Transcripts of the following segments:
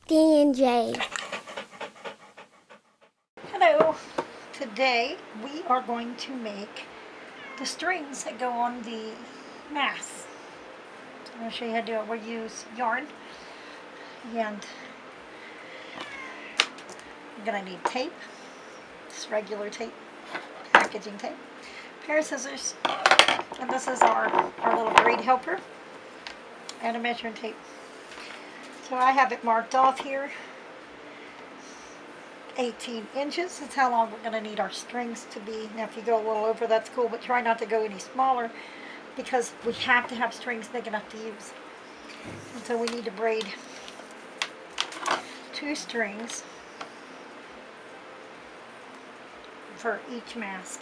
D&Js. Hello. Today we are going to make the strings that go on the mask. So I'm going to show you how to do it. We'll use yarn and you're going to need tape, just regular tape, packaging tape, pair of scissors, and this is our little braid helper, and a measuring tape. So I have it marked off here, 18 inches. That's how long we're going to need our strings to be. Now if you go a little over, that's cool, but try not to go any smaller because we have to have strings big enough to use. And so we need to braid 2 strings for each mask.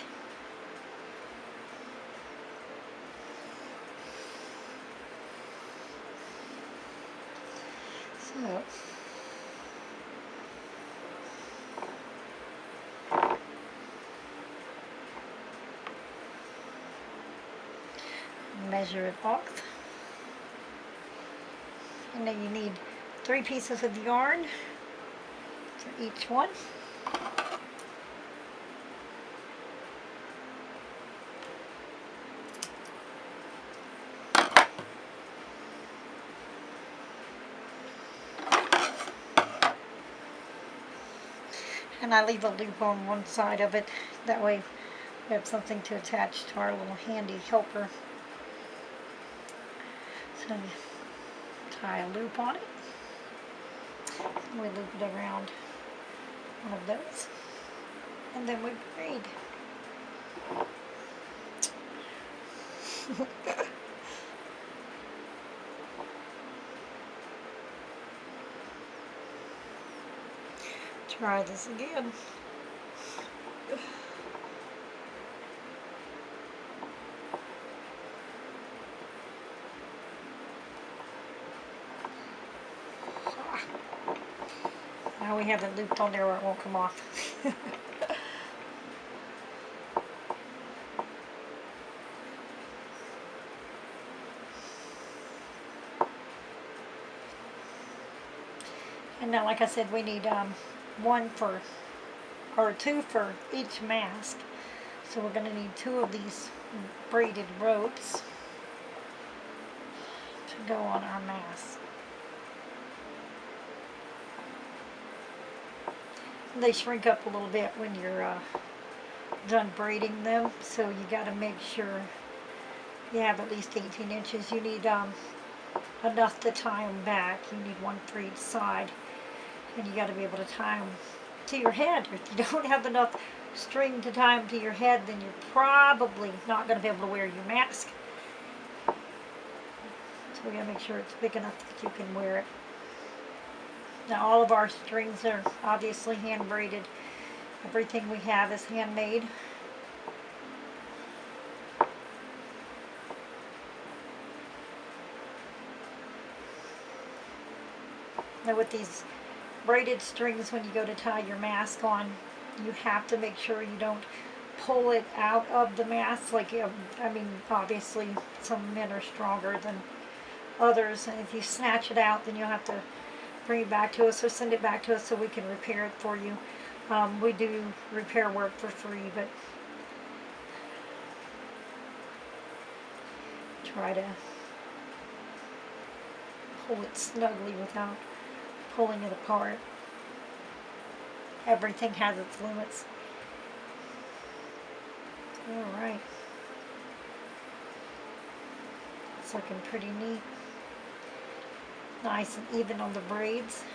So measure it off, and then you need 3 pieces of yarn for each one. And I leave a loop on one side of it, that way we have something to attach to our little handy helper. So you tie a loop on it, and we loop it around one of those, and then we braid. Try this again. Now we have it looped on there where it won't come off. And now, like I said, we need 2 for each mask. So we're going to need 2 of these braided ropes to go on our mask. They shrink up a little bit when you're done braiding them, so you got to make sure you have at least 18 inches. You need enough to tie them back. You need 1 for each side, and you got to be able to tie them to your head. If you don't have enough string to tie them to your head, then you're probably not going to be able to wear your mask. So we got to make sure it's big enough that you can wear it. Now all of our strings are obviously hand braided. Everything we have is handmade. Now with these braided strings, when you go to tie your mask on, you have to make sure you don't pull it out of the mask. Like, I mean, obviously some men are stronger than others, and if you snatch it out, then you'll have to bring it back to us or send it back to us so we can repair it for you. We do repair work for free, but try to pull it snugly without pulling it apart. Everything has its limits. Alright. It's looking pretty neat. Nice and even on the braids.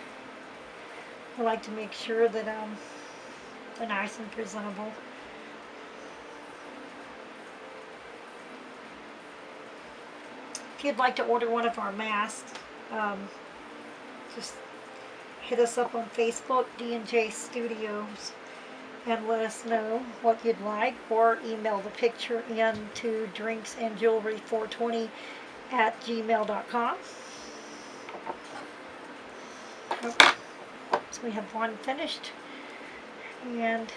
I like to make sure that they're nice and presentable. If you'd like to order one of our masks, just hit us up on Facebook, D&Jstudios, and let us know what you'd like, or email the picture in to drinksandjewelry420@gmail.com. So we have one finished, and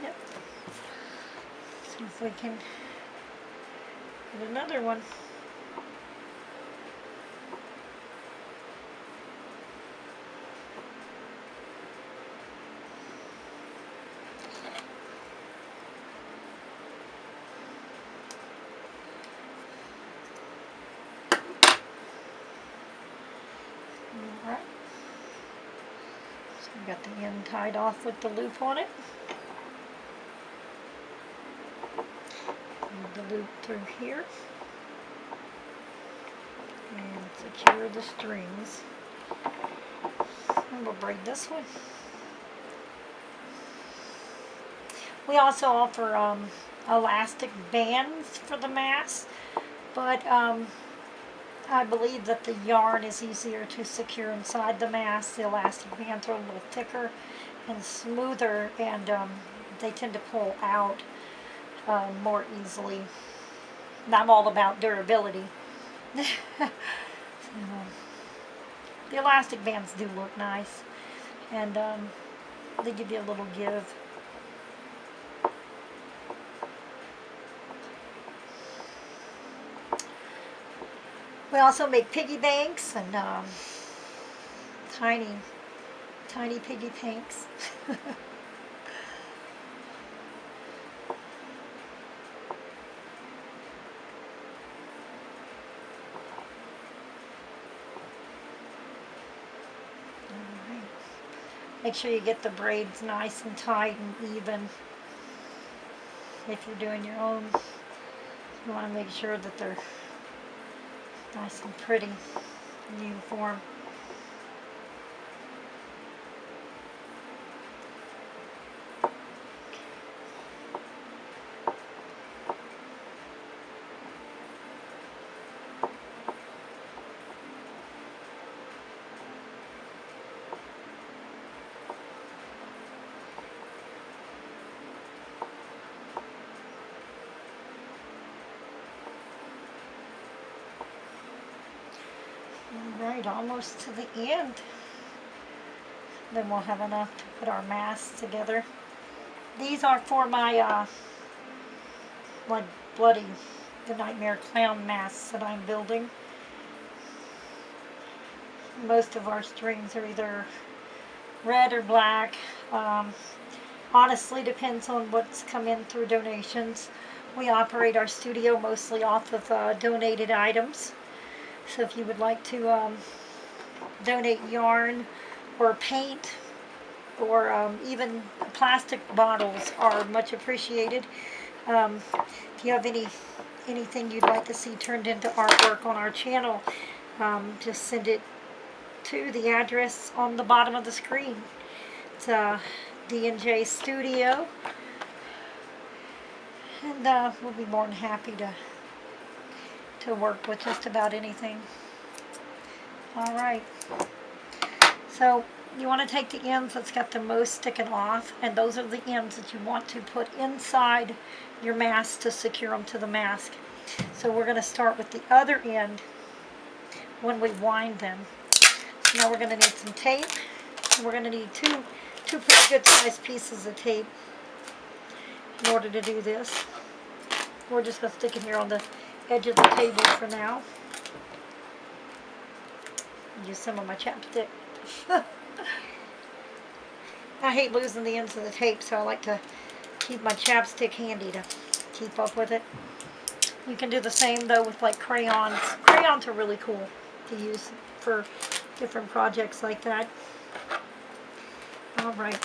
yep. See if we can get another one. Alright. So we got the end tied off with the loop on it. Move the loop through here. And secure the strings. And we'll braid this one. We also offer elastic bands for the mask, but I believe that the yarn is easier to secure inside the mask. The elastic bands are a little thicker and smoother, and they tend to pull out more easily. And I'm all about durability. So, the elastic bands do look nice, and they give you a little give. We also make piggy banks and tiny piggy banks. Make sure you get the braids nice and tight and even. If you're doing your own, you want to make sure that they're nice and pretty and uniform. Alright, almost to the end. Then we'll have enough to put our masks together. These are for my bloody, the Nightmare Clown masks that I'm building. Most of our strings are either red or black. Honestly, depends on what's come in through donations. We operate our studio mostly off of donated items. So if you would like to donate yarn or paint or even plastic bottles are much appreciated. If you have anything you'd like to see turned into artwork on our channel, just send it to the address on the bottom of the screen. It's D&Jstudio, and we'll be more than happy to work with just about anything. Alright, so you want to take the ends that's got the most sticking off, and those are the ends that you want to put inside your mask to secure them to the mask. So we're going to start with the other end when we wind them. So now we're going to need some tape. We're going to need two pretty good sized pieces of tape in order to do this. We're just going to stick it here on the edge of the table for now. Use some of my chapstick. I hate losing the ends of the tape, so I like to keep my chapstick handy to keep up with it. You can do the same though with like crayons. Crayons are really cool to use for different projects like that. Alright,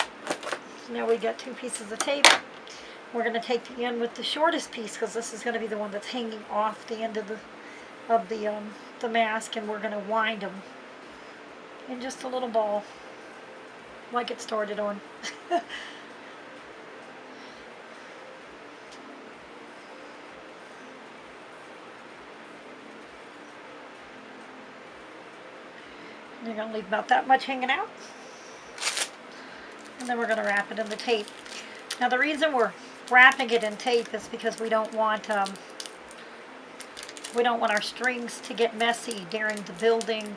so now we got two pieces of tape. We're going to take the end with the shortest piece, because this is going to be the one that's hanging off the end of the mask, and we're going to wind them in just a little ball, like it started on. You're going to leave about that much hanging out, and then we're going to wrap it in the tape. Now the reason we're wrapping it in tape is because we don't want our strings to get messy during the building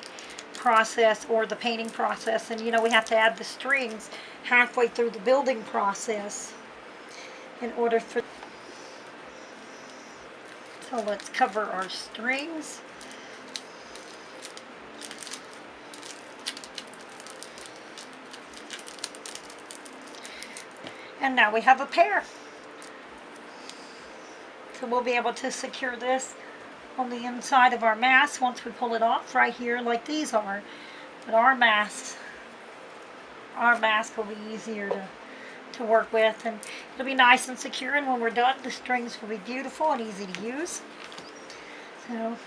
process or the painting process. And you know, we have to add the strings halfway through the building process in order for. So let's cover our strings. And now we have a pair. So we'll be able to secure this on the inside of our mask once we pull it off right here like these are. But our mask will be easier to work with, and it'll be nice and secure, and when we're done, the strings will be beautiful and easy to use. So,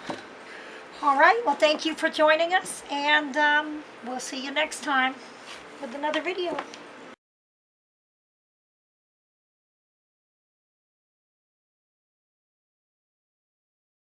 alright, well thank you for joining us, and we'll see you next time with another video.